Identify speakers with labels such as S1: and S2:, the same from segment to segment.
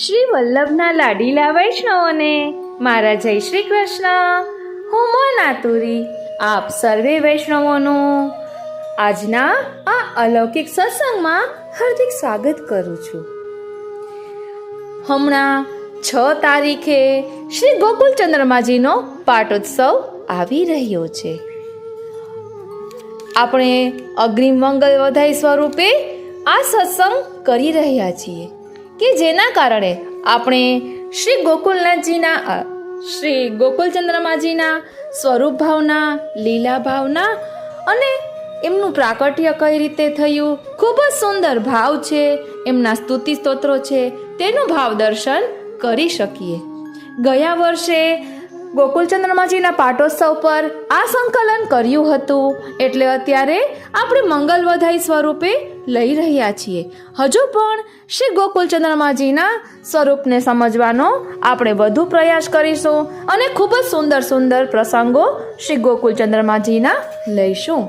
S1: શ્રી વલ્લભના લાડીલા વૈષ્ણવોને મારા જય શ્રી કૃષ્ણ. હું મોનાતુરી આપ સર્વે વૈષ્ણવોનું આજના આ અલૌકિક સત્સંગમાં હાર્દિક સ્વાગત કરું છું. હમણાં 6 તારીખે શ્રી ગોકુલચંદ્રમાજીનો પાટોત્સવ આવી રહ્યો છે. આપણે અગ્રિમ મંગલ વધાઈ સ્વરૂપે આ સત્સંગ કરી રહ્યા છીએ કે જેના કારણે આપણે શ્રી ગોકુલનાથજીના શ્રી ગોકુલચંદ્રમાજીના સ્વરૂપ ભાવના, લીલા ભાવના અને એમનું પ્રાકટ્ય કઈ રીતે થયું, ખૂબ જ સુંદર ભાવ છે, એમના સ્તુતિ સ્તોત્રો છે, તેનું ભાવ દર્શન કરી શકીએ. ગયા વર્ષે ગોકુલચંદ્રમાજીના પાટોત્સવ પર આ સંકલન કર્યું હતું, એટલે અત્યારે આપણે મંગલ વધાઈ સ્વરૂપે લઈ રહ્યા છીએ. હજુ પણ શ્રી ગોકુલચંદ્રમાજીના સ્વરૂપને સમજવાનો આપણે વધુ પ્રયાસ કરીશું અને ખૂબ જ સુંદર સુંદર પ્રસંગો શ્રી ગોકુલચંદ્રમાજીના લઈશું.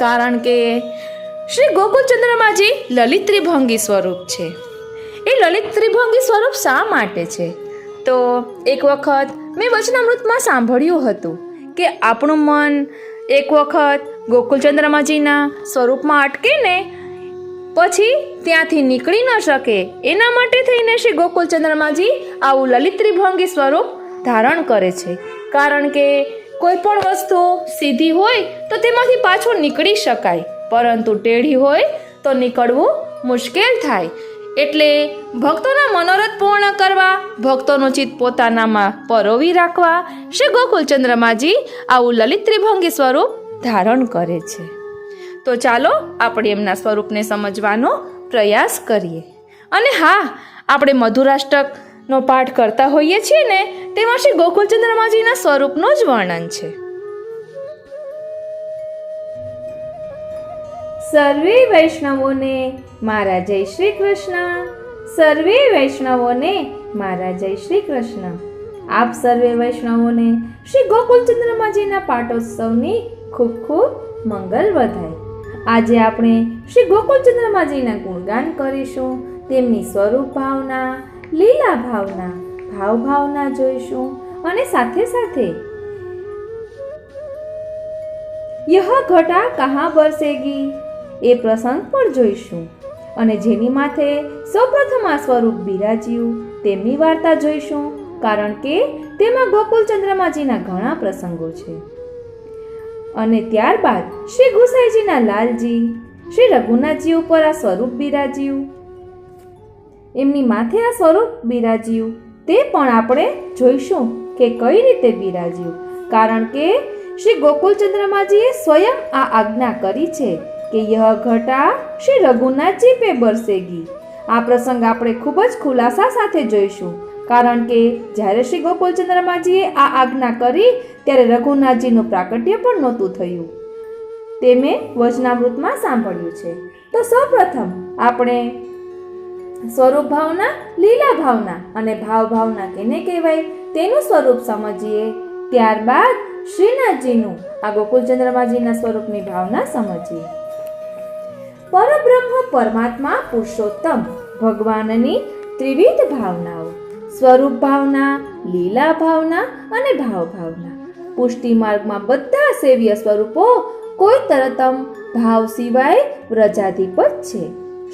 S1: કારણ કે શ્રી ગોકુલચંદ્રમાજી લલિત ત્રિભંગી સ્વરૂપ છે. એ લલિત ત્રિભંગી સ્વરૂપ શા માટે છે? તો એક વખત મેં વચનામૃતમાં સાંભળ્યું હતું કે આપણું મન એક વખત ગોકુલચંદ્રમાજીના સ્વરૂપમાં અટકે ને પછી ત્યાંથી નીકળી ન શકે, એના માટે થઈને શ્રી ગોકુલચંદ્રમાજી આવું લલિત ત્રિભંગી સ્વરૂપ ધારણ કરે છે. કારણ કે કોઈ પણ વસ્તુ સીધી હોય તો તેમાંથી પાછું નીકળી શકાય, પરંતુ ટેઢી હોય તો નીકળવું મુશ્કેલ થાય. એટલે ભક્તોના મનોરથ પૂર્ણ કરવા, ભક્તોનું ચિત્ત પોતાનામાં પરોવી રાખવા શ્રી ગોકુલચંદ્રમાજી આવું લલિત ત્રિભંગી સ્વરૂપ ધારણ કરે છે. તો ચાલો આપણે એમના સ્વરૂપને સમજવાનો પ્રયાસ કરીએ. અને હા, આપણે મધુરાષ્ટકનો પાઠ કરતા હોઈએ છીએ ને, તેમાં શ્રી ગોકુલચંદ્રમાજીના સ્વરૂપનું જ વર્ણન છે. સર્વે વૈષ્ણવોને મારા જય શ્રી કૃષ્ણ. સર્વે વૈષ્ણવોને મારા જય શ્રી કૃષ્ણ. આપ સર્વે વૈષ્ણવોને શ્રી ગોકુલચંદ્રમાજીના પાટોત્સવની ખૂબ ખૂબ મંગલ વધાય. આજે આપણે શ્રી ગોકુલચંદ્રમાજીના ગુણગાન કરીશું, તેમની સ્વરૂપ ભાવના, લીલા ભાવના, ભાવ ભાવના જોઈશું અને સાથે સાથે યહ ઘટા કહા બરસેગી એ પ્રસંગ પણ જોઈશું. અને જેની માથે સૌપ્રથમ આ સ્વરૂપ બિરાજ્યું તેમની વાર્તા જોઈશું, કારણ કે તેમાં ગોકુલચંદ્રમાજીના ઘણા પ્રસંગો છે. અને ત્યારબાદ શ્રી ગુસાઈજીના લાલજી શ્રી રઘુનાથજી ઉપર આ સ્વરૂપ બિરાજ્યું, એમની માથે આ સ્વરૂપ બિરાજ્યું તે પણ આપણે જોઈશું કે કઈ રીતે બિરાજ્યું. કારણ કે શ્રી ગોકુલચંદ્રમાજીએ સ્વયં આ આજ્ઞા કરી છે કે યહ ઘટા શ્રી રઘુનાથજી પે બરસેગી. આ પ્રસંગ આપણે ખૂબ જ ખુલાસા સાથે જોઈશું, કારણ કે જ્યારે શ્રી ગોકુલચંદ્રમાજીએ આ આજ્ઞા કરી ત્યારે રઘુનાથજીનું પ્રાકટ્ય પણ નહોતું થયું. તે મેં વચનામૃતમાં સાંભળ્યું છે. તો સૌપ્રથમ આપણે સ્વરૂપ ભાવના, લીલા ભાવના અને ભાવ ભાવના કેને કહેવાય તેનું સ્વરૂપ સમજીએ. ત્યારબાદ શ્રીનાથજીનું આ ગોકુલચંદ્રમાજીના સ્વરૂપની ભાવના સમજીએ. પરબ્રહ્મ પરમાત્મા પુરુષોત્તમ ભગવાનની ત્રિવિધ ભાવનાઓ, સ્વરૂપ ભાવના, લીલા ભાવના અને ભાવ ભાવના. પુષ્ટિ માર્ગમાં બધા સેવ્ય સ્વરૂપો કોઈ તરતમ ભાવ સિવાય વ્રજાધિપત છે.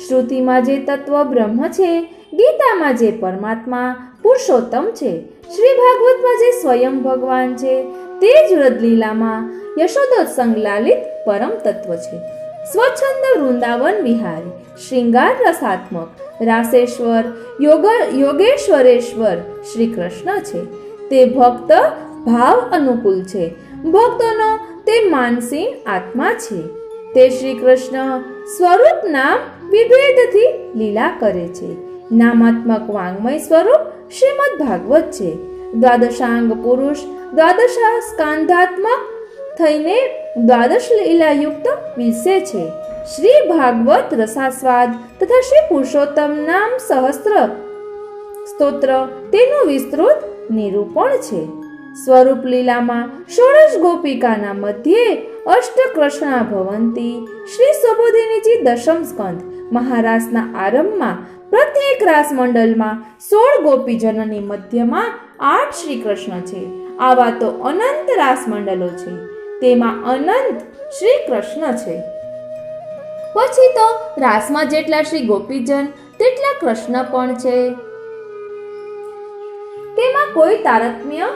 S1: શ્રુતિમાં જે તત્વ બ્રહ્મ છે, ગીતામાં જે પરમાત્મા પુરુષોત્તમ છે, શ્રી ભાગવતમાં જે સ્વયં ભગવાન છે, તે જ વ્રજલીલામાં યશોદોત્સંગ લાલિત પરમ તત્વ છે. સ્વચ્છંદ વૃંદાવન વિહારી, શ્રૃંગાર રસાત્મક, રાસેશ્વર, યોગેશ્વરેશ્વર શ્રી કૃષ્ણ છે. તે ભક્ત ભાવ અનુકૂળ છે. ભક્તોનો તે માનસીન આત્મા છે. તે શ્રી કૃષ્ણ સ્વરૂપ નામ વિભેદથી લીલા કરે છે. નામાત્મક વાંગમય સ્વરૂપ શ્રીમદ ભાગવત છે. દ્વાદશાંગ પુરુષ, દ્વાદશ સ્કાંધાત્મક થઈને દ્વાદશ લીલાયુક્ત વિશે છે. શ્રી ભાગવત રસાસ્વાદ તથા શ્રી પુરુષોત્તમ નામ સહસ્ત્ર સ્તોત્ર તેનું વિસ્તૃત નિરૂપણ છે. સ્વરૂપ લીલામાં ષોડશ ગોપિકાના મધ્યે અષ્ટ કૃષ્ણા ભવંતી, શ્રી સુબોધિનીજી દશમ સ્કંદ મહારાસના આરંભમાં પ્રત્યેક રાસ મંડળમાં 16 ગોપીજનોની મધ્યમાં 8 શ્રી કૃષ્ણ છે. આવા તો અનંત રાસ મંડળો છે, તેમાં અનંત શ્રી કૃષ્ણ છે. પછી તો રાસમાં જેટલા શ્રી ગોપીજન તેટલા કૃષ્ણ પણ છે. તેમાં કોઈ તારતમ્ય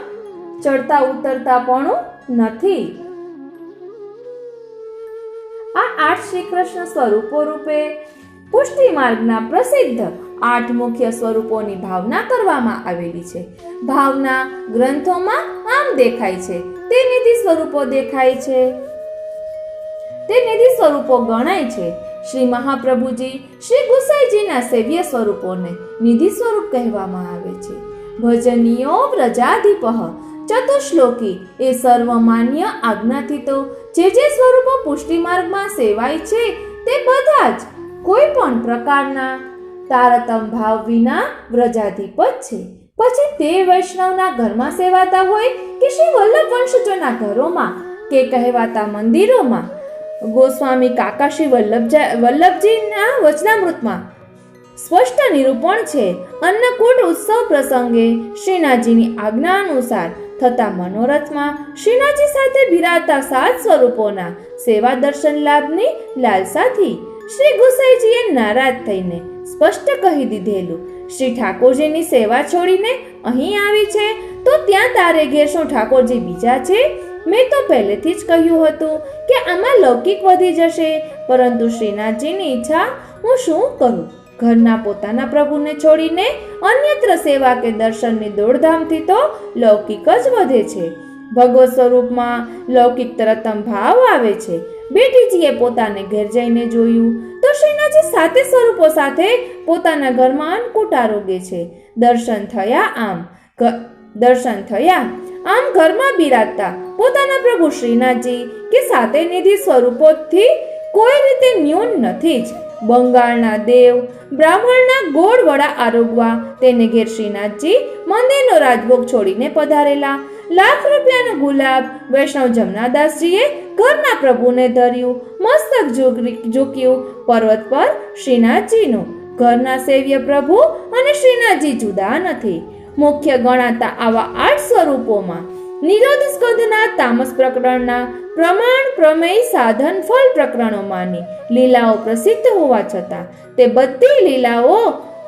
S1: ચડતા ઉતરતા પણ નથી. આ 8 શ્રી કૃષ્ણ સ્વરૂપો રૂપે પુષ્ટિ માર્ગના પ્રસિદ્ધ 8 મુખ્ય સ્વરૂપોની ભાવના કરવામાં આવેલી છે. ભાવના ગ્રંથોમાં આમ દેખાય છે, તે નિધિ સ્વરૂપો દેખાય છે, તે નિધિ સ્વરૂપો ગણાય છે. શ્રી મહાપ્રભુજી શ્રી ગુસાઈજીના સેવ્ય સ્વરૂપોને નિધિ સ્વરૂપ કહેવામાં આવે છે. ભજનીયો વ્રજાધિપઃ ચતુશ્લોકી એ સર્વમાન્ય આજ્ઞાથી તો જે સ્વરૂપો પુષ્ટિ માર્ગમાં સેવાય છે તે બધા જ કોઈ પણ પ્રકારના તારતમ ભાવ વિના વ્રજાધિપત છે. પછી તે વૈષ્ણવના ઘરમાં સેવાતા હોય કે શ્રી વલ્લભ વંશજોના ઘરોમાં કે કહેવાતા મંદિરોમાં. ગોસ્વામી કાકા શ્રી વલ્લભજીના વચનામૃતમાં સ્પષ્ટ નિરૂપણ છે. અન્નકૂટ ઉત્સવ પ્રસંગે શ્રીનાથજીની આજ્ઞા અનુસાર થતા મનોરથમાં શ્રીનાથજી સાથે બિરાજતા 7 સ્વરૂપોના સેવા દર્શન લાભની લાલસાથી શ્રી ગુસાઈજીએ નારાજ થઈને સ્પષ્ટ કહી દીધેલું, શ્રી ઠાકોરજીની સેવા છોડીને અહીં આવી છે તો ત્યાં તારે ઘેર શું ઠાકોરજી બીજા છે? મેં તો પહેલેથી જ કહ્યું હતું કે આમાં લૌકિક વધી જશે, પરંતુ શ્રીનાથજીની ઈચ્છા હું શું કરું? ઘરના પોતાના પ્રભુને છોડીને અન્યત્ર સેવા કે દર્શનની દોડધામથી તો લૌકિક જ વધે છે. ભગવત સ્વરૂપમાં લૌકિક તરતમ ભાવ આવે છે. બેટીજીએ પોતાને ઘેર જઈને જોયું તો શ્રીનાથજી 7 સ્વરૂપો સાથે પોતાના ઘરમાં અન્નકૂટ આરોગે છે. દર્શન થયા આમ ઘરમાં બિરાજતા પોતાના પ્રભુ શ્રીનાથજી કે 7 નિધિ સ્વરૂપોથી કોઈ રીતે ન્યૂન નથી જ. બંગાળના દેવ બ્રાહ્મણના ગોળ વડા આરોગવા તેને ઘેર શ્રીનાથજી મંદિરનો રાજભોગ છોડીને પધારેલા. લાખ રૂપિયાનું ગુલાબ વૈષ્ણવ જમનાદાસજીએ ઘરના પ્રભુને ધર્યું. મસ્તક ઝૂક્યું પર્વત પર શ્રીનાથજીનું. ઘરના સેવ્ય પ્રભુ અને શ્રીનાથજી જુદા નથી. મુખ્ય ગણાતા આવા 8 સ્વરૂપોમાં નિરોધ સ્કંધના તામસ પ્રકરણના પ્રમાણ પ્રમેય સાધન ફળ પ્રકરણોમાંની લીલાઓ પ્રસિદ્ધ હોવા છતાં તે બધી લીલાઓ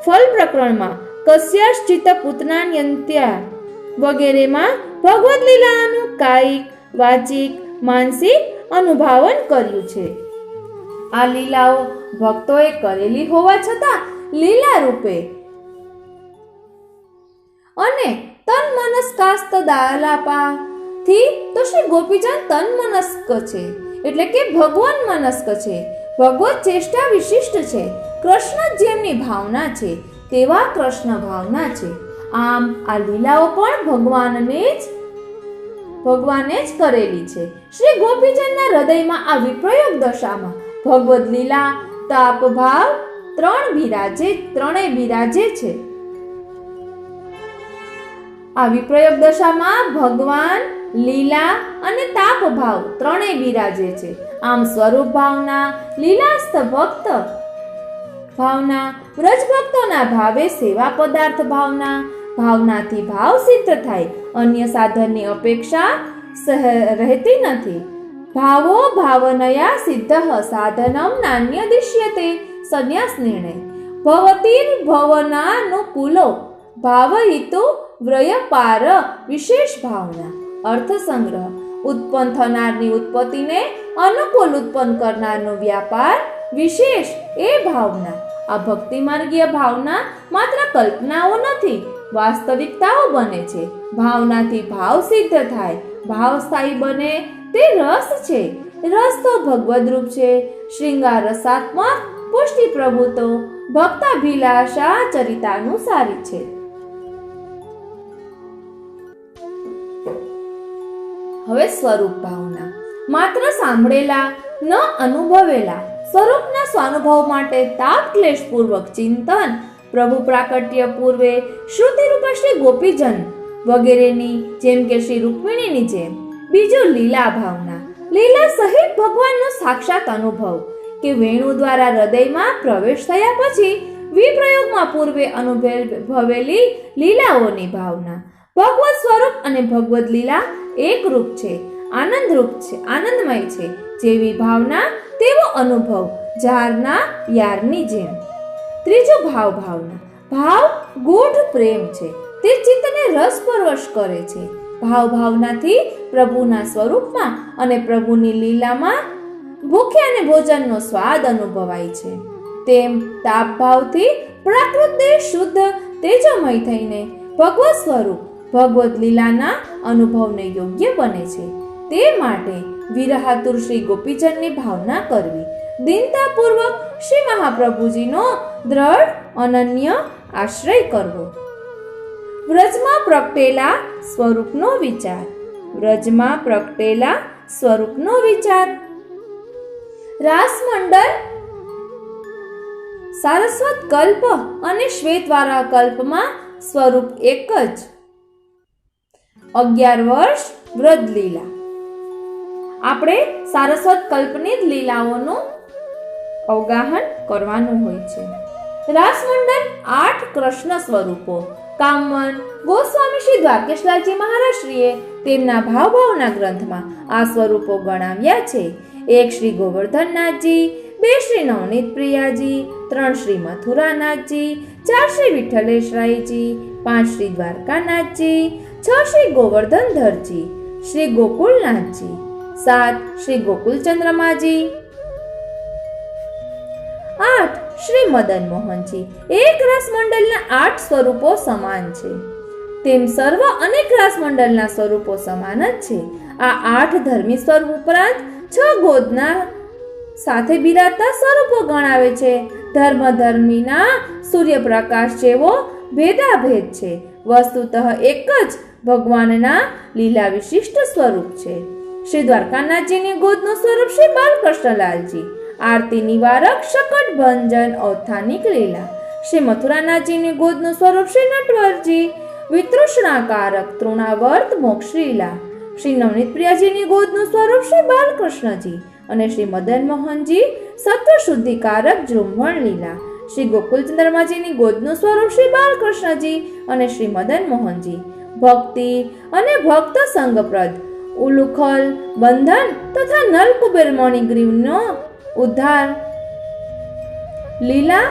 S1: ફળ પ્રકરણમાં કસ્યાશ્ચિત પુતનાન્યંત્યા વગેરેમાં ભગવદ લીલાનું કાયિક વાચિક માનસિક અનુભાવન કર્યું છે. આ લીલાઓ ભક્તોએ કરેલી હોવા છતાં લીલા રૂપે અને તન મનસ્કાસ્ત દાલાપાથી તો શ્રી ગોપીજન તન મનસ્ક છે, એટલે કે ભગવાન મનસ્ક છે. ભગવત ચેષ્ટા વિશિષ્ટ છે. કૃષ્ણ જેમની ભાવના છે તેવા કૃષ્ણ ભાવના છે. આમ આ લીલાઓ પણ ભગવાને જ કરેલી છે. શ્રી ગોપીજનના હૃદયમાં આ વિપ્રયોગ દશામાં ભગવદ લીલા તાપ ભાવ ત્રણેય બિરાજે છે. આ વિપ્રયોગ દશામાં ભગવાન લીલા અને તાપ ભાવ ત્રણેય બિરાજે છે. આમ સ્વરૂપ ભાવના, લીલાસ્થ ભક્ત ભાવના, વ્રજ ભક્તોના ભાવે સેવા પદાર્થ ભાવનાથી ભાવ સિદ્ધ થાય. અન્ય સાધનની અપેક્ષા રહેતી નથી. ભાવો ભાવનયા સિદ્ધ સાધનમ નાન્ય દિશ્યતે સંન્યાસ નિર્ણય ભવતીર ભવનાનુકૂલો ભાવહિતુ વ્રય પાર વિશેષ ભાવના. અર્થ સંગ્રહ. ઉત્પન્ન થનારની ઉત્પત્તિને અનુકૂળ ઉત્પન્ન કરનારનો વ્યાપાર વિશેષ એ ભાવના. આ ભક્તિ માર્ગીય ભાવના માત્ર કલ્પનાઓ નથી, વાસ્તવિકતાઓ બને છે. ભાવનાથી ભાવ સિદ્ધ થાય, ભાવ સ્થાયી બને તે રસ છે. રસ તો ભગવદ રૂપ છે. શ્રૃંગાર રસાત્મક પુષ્ટિ પ્રભુ તો ભક્તાભિલાષા ચરિતાનુસારી છે. હવે સ્વરૂપ ભાવના. માત્ર સાંભળેલા ન અનુભવેલા સ્વરૂપના સ્વાનુભવ માટે તાપ ક્લેશ પૂર્વક ચિંતન, પ્રભુ પ્રાકટ્ય પૂર્વે શ્રુતિરૂપા શ્રી ગોપીજન વગેરેની જેમ કે શ્રી રૂક્મિણીની જેમ. બીજું લીલા ભાવના. લીલા સહિત ભગવાનનો સાક્ષાત અનુભવ કે વેણુ દ્વારા હૃદયમાં પ્રવેશ થયા પછી વિપ્રયોગમાં પૂર્વે અનુભવેલી લીલાઓની ભાવના. ભગવત સ્વરૂપ અને ભગવદ લીલા એક રૂપ છે, આનંદરૂપ છે, આનંદમય છે. જેવી ભાવના તેવો અનુભવ, જારના યારની જેમ. ત્રીજું ભાવના. ભાવ ગૂઢ પ્રેમ છે, તે ચિત્તને રસપરવશ કરે છે. ભાવનાથી પ્રભુના સ્વરૂપમાં અને પ્રભુની લીલામાં ભૂખ્યા અને ભોજનનો સ્વાદ અનુભવાય છે. તેમ તાપ ભાવથી પ્રાકૃત દેહ શુદ્ધ તેજોમય થઈને ભગવત સ્વરૂપ ભગવત લીલાના અનુભવને યોગ્ય બને છે. તે માટે વિરહાતુર શ્રી ગોપીજનની ભાવના કરવી, દીનતાપૂર્વક શ્રી મહાપ્રભુજીનો દ્રઢ અનન્ય આશ્રય કરવો. વ્રજમાં પ્રગટેલા સ્વરૂપનો વિચાર. વ્રજમાં પ્રગટેલા સ્વરૂપનો વિચાર. રાસમંડળ સારસ્વત કલ્પ અને શ્વેતવારા કલ્પમાં સ્વરૂપ એક જ. 11 વર્ષ વ્રજ લીલા. આપણે સારસ્વત કલ્પની જ લીલાઓનું અવગાહન કરવાનું હોય છે. રાસમંડળ 8 કૃષ્ણ સ્વરૂપો. કામવન ગોસ્વામી શ્રી દ્વારકેશલાલજી મહારાજશ્રીએ તેમના ભાવના ગ્રંથમાં આ સ્વરૂપો ગણાવ્યા છે. 1 શ્રી ગોવર્ધનનાથજી, 2 શ્રી નવનીત પ્રિયાજી, 3 શ્રી મથુરાનાથજી, 4 શ્રી વિઠ્ઠલેશરાયજી, 5 શ્રી દ્વારકાનાથજી, 6 શ્રી ગોવર્ધનધરજી, શ્રી ગોકુલનાથજી, 7 શ્રી ગોકુલચંદ્રમાજી, 8 શ્રી મદન મોહનજી. એક રાસમંડળના 8 સ્વરૂપો સમાન છે, તેમ સર્વ અનેક રાસમંડળના સ્વરૂપો સમાન જ છે. આ 8 ધર્મી સ્વરૂપ ઉપરાંત 6 ગોદના સાથે બિરાજતા સ્વરૂપો ગણાવે છે. ધર્મીના સૂર્યપ્રકાશ જેવો ભેદાભેદ છે. વસ્તુતઃ એક જ ભગવાનના લીલા વિશિષ્ટ સ્વરૂપ છે. શ્રી દ્વારકાનાથજીની ગોદનું સ્વરૂપ શ્રી બાલકૃષ્ણલાલજી, આરતી નિવારક શકટ ભંજન ઔથાનિક લીલા. શ્રી મથુરાનાથજીની ગોદનું સ્વરૂપ શ્રી નટવરજી, વિતૃષ્ણાકારક તૃણાવર્ત મોક્ષ લીલા. શ્રી નવનીત પ્રિયાજીની ગોદનું સ્વરૂપ શ્રી બાલકૃષ્ણજી અને શ્રી મદન મોહનજી સત્વ શુદ્ધિકારક જૃંભણ લીલા. શ્રી ગોકુલચંદ્રમાજીની ગોદનું સ્વરૂપ શ્રી બાલકૃષ્ણજી અને શ્રી મદન મોહનજી ભક્તિ અને ભક્ત સંગપ્રદ ઉલુખલ બંધન તથા નલકુબેર મણિગ્રીવનો ઉદ્ધાર લીલા.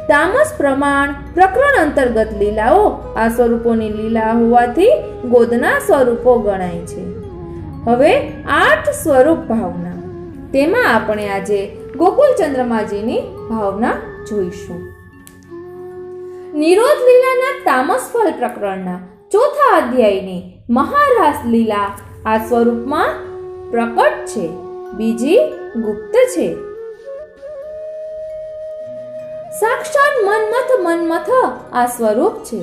S1: તામસ પ્રમાણ પ્રકરણ અંતર્ગત લીલાઓ આ સ્વરૂપોની લીલા હોવાથી ગોદના સ્વરૂપો ગણાય છે. હવે 8 સ્વરૂપ ભાવના, તેમાં આપણે આજે ગોકુલચંદ્રમાજીની ભાવના જોઈશું. નિરોધ લીલાના તામસ ફલ પ્રકરણના 4થા અધ્યાયની મહારાસ લીલા આ સ્વરૂપમાં પ્રકટ છે, બીજી ગુપ્ત છે. સાક્ષાત મન્મથ આ સ્વરૂપ છે.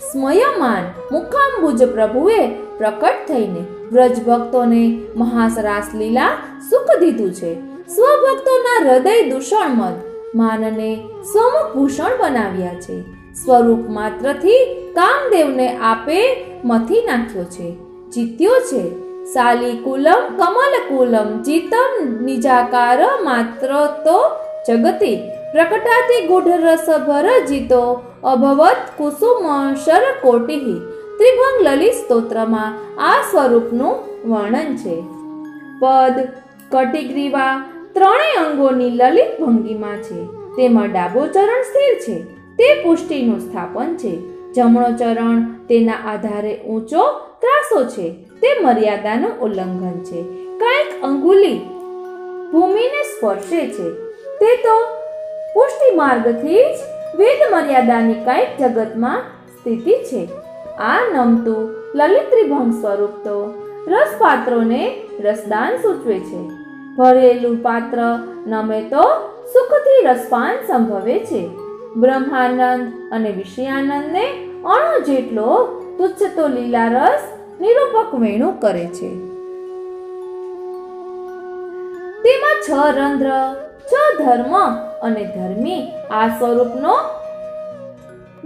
S1: સ્મયમાન મુખાંબુજ પ્રભુએ પ્રકટ થઈને વ્રજ ભક્તોને મહાસરાસ લીલા સુખ દીધું છે. સ્વભક્તોના હૃદય દૂષણમદ માનને સ્વમુખ ભૂષણ બનાવ્યા છે. સ્વરૂપ માત્રથી કામદેવને આપે મથી નાખ્યો છે, જીત્યો છે. સાલીકુલમ કમલકુલમ જીતમ નિજાકાર માત્ર તો જગતી પ્રકટાતિ ગુઢ રસ ભર જીતો અભવત કુસુમ શર કોટિ. ત્રિભંગ લલિત સ્તોત્રમાં આ સ્વરૂપનું વર્ણન છે. પદ કટિગ્રીવા ત્રણેય અંગોની લલિત ભંગીમાં છે. તેમાં ડાબો ચરણ સ્થિર છે, તે પુષ્ટિનું સ્થાપન છે. જમણો ચરણ તેના આધારે ઊંચો ત્રાસો છે, તે મર્યાદાનું ઉલ્લંઘન છે. કાંઈક અંગુલી ભૂમિને સ્પર્શે છે, તે તો પુષ્ટિ માર્ગથી જ વેદ મર્યાદાની કાંઈક જગતમાં સ્થિતિ છે. આ નમતું લલિત ત્રિભંગ સ્વરૂપ તો રસપાત્રોને રસદાન સૂચવે છે. ભરેલું પાત્ર નમે તો સુખથી રસપાન સંભવે છે. બ્રહ્માનંદ અને વિષયાનંદને અણુ જેટલો તુચ્છ તો લીલા રસ નિરૂપક વેણુ કરે છે. તેમાં 6 રંધ્ર, 6 ધર્મ અને ધર્મી આ સ્વરૂપનો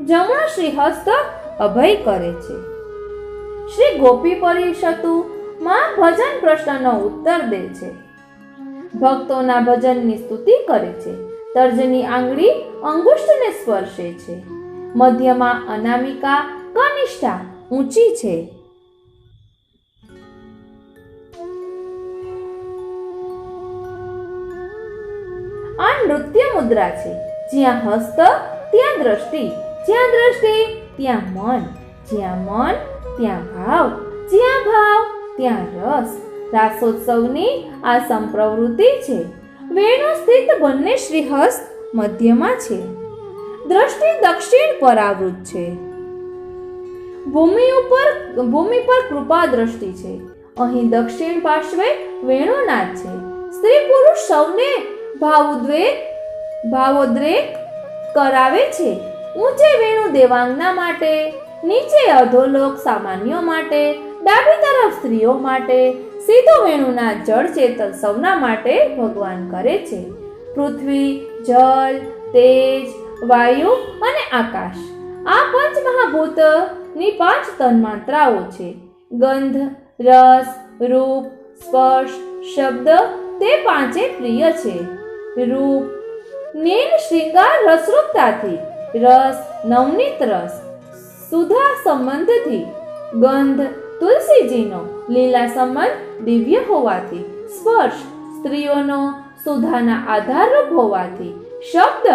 S1: જમણો શ્રીહસ્ત અભય કરે છે. શ્રી ગોપી પરિષતુમાં ભજન પ્રશ્નનો ઉત્તર દે છે. ભક્તોના ભજનની સ્તુતિ કરે છે. તર્જની આંગળી અંગુષ્ઠને સ્પર્શે છે. મધ્યમાં અનામિકા કનિષ્ઠા ઊંચી છે. આ નૃત્ય મુદ્રા છે. જ્યાં હસ્ત ત્યાં દ્રષ્ટિ, જ્યાં દ્રષ્ટિ ત્યાં મન, જ્યાં મન ત્યાં ભાવ, જ્યાં ભાવ ત્યાં રસ. રાસોત્સવની આ સંપ્રવૃત્તિ છે. વેણુ સ્થિત બંને શ્રીહસ્ત મધ્યમાં છે. દ્રષ્ટિ દક્ષિણ પરાવૃત છે. ભૂમિ પર કૃપા દ્રષ્ટિ છે. અહીં દક્ષિણ પાર્શ્વે વેણુનાદ છે. સ્ત્રી પુરુષ સૌને ભાવોદ્રેક કરાવે છે. ઊંચે વેણુ દેવાંગના માટે, નીચે અધોલોક સામાન્યો માટે, ડાબી તરફ સ્ત્રીઓ માટે, સીધો વેણુના જળ ચેતન સૌના માટે ભગવાન કરે છે. પૃથ્વી, જળ, તેજ, વાયુ અને આકાશ આ પંચ મહાભૂતની 5 તન્માત્રાઓ છે. ગંધ, રસ, રૂપ, સ્પર્શ, શબ્દ તે પાંચે પ્રિય છે. રૂપ નીલ શૃંગાર રસરૂપતાથી, રસ નવનીત રસ સુધા સંબંધથી, ગંધ તુલસીજીનો લીલા સંબંધ દિવ્ય હોવાથી, સ્પર્શ સ્ત્રીઓનો સુધાના આધારરૂપ હોવાથી, શબ્દ